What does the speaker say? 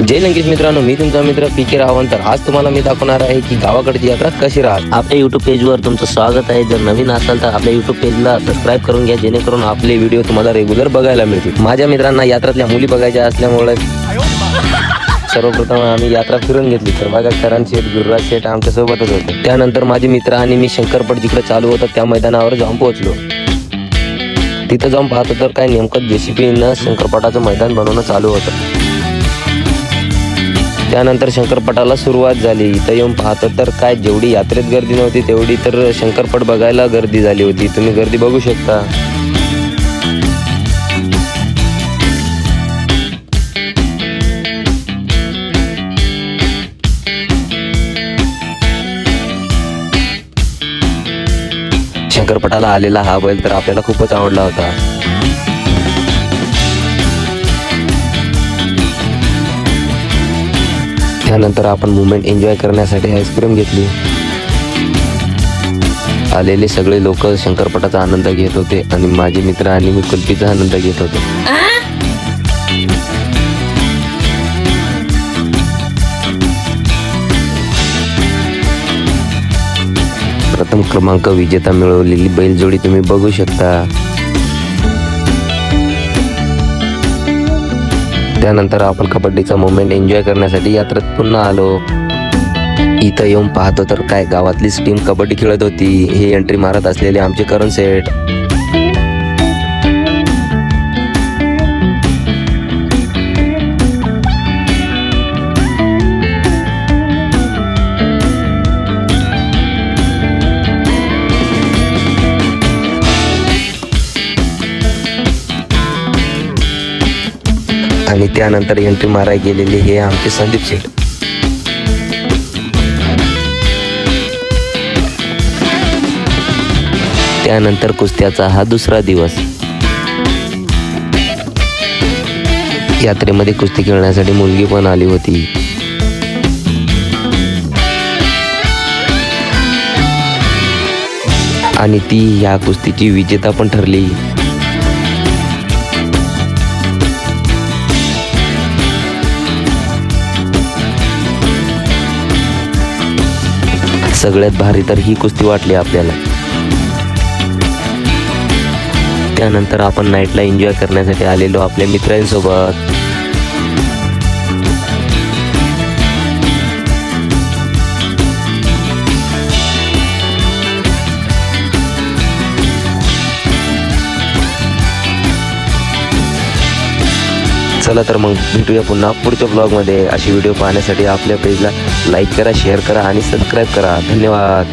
जय लंकेश मित्रांनो, मी तुमचा मित्र पीके रावण. तर आज तुम्हाला मी दाखवणार आहे की गावाकडची यात्रा कशी राहते. आपल्या युट्यूब पेजवर तुमचं स्वागत आहे. जर नवीन असाल तर आपल्या युट्यूब पेजला सबस्क्राईब करून घ्या, जेणेकरून आपले व्हिडिओ तुम्हाला रेग्युलर बघायला मिळतील. माझ्या मित्रांना यात्रातल्या मुली बघायच्या असल्यामुळे सर्वप्रथम आम्ही यात्रा फिरून घेतली. तर बघा, करण शेठ, गुरुराज शेठ आमच्या सोबतच होते. त्यानंतर माझे मित्र आणि मी शंकरपट जिकडे चालू होतं त्या मैदानावर जाऊन पोहोचलो. तिथं जाऊन पाहतो तर काय नेमकं जेसीबीनं शंकरपटाचं मैदान बनवणं चालू होतं. त्यानंतर शंकरपटाला सुरुवात झाली. इथं येऊन पाहतो तर काय जेवढी यात्रेत गर्दी नव्हती तेवढी तर शंकरपट बघायला गर्दी झाली होती. तुम्ही गर्दी बघू शकता. शंकरपटाला आलेला हा बैल तर आपल्याला खूपच आवडला होता. त्यानंतर आपण मुवमेंट एन्जॉय करण्यासाठी आईस्क्रीम घेतली. आलेले सगळे लोक शंकरपटाचा आनंद घेत होते आणि माझे मित्र आणि मी कुल्फीचा आनंद घेत होतो. प्रथम क्रमांक विजेता मिळवलेली बैलजोडी तुम्ही बघू शकता. त्यानंतर आपण कबड्डीचा मोमेंट एन्जॉय करण्यासाठी यात्रेत पुन्हा आलो. इथं येऊन पाहतो तर काय गावातलीच टीम कबड्डी खेळत होती. हे एंट्री मारत असलेले आमचे करण सेठ. आणि त्यानंतर एंट्री मारायला गेलेले हे आमचे संदीप शेठ. त्यानंतर कुस्त्याचा हा दुसरा दिवस. यात्रेमध्ये कुस्ती खेळण्यासाठी मुलगी पण आली होती. आणि ती या कुस्तीची विजेता पण ठरली. सगळ्यात भारी तर ही कुस्ती वाटली आपल्याला. त्यानंतर आपण नाईटला एन्जॉय करण्यासाठी आलेलो आपल्या मित्रांसोबत. चला तर मग भेटूया पुन्हा पुढच्या ब्लॉगमध्ये. अशी व्हिडिओ पाहण्यासाठी आपल्या पेजला लाईक करा, शेअर करा आणि सबस्क्राईब करा. धन्यवाद.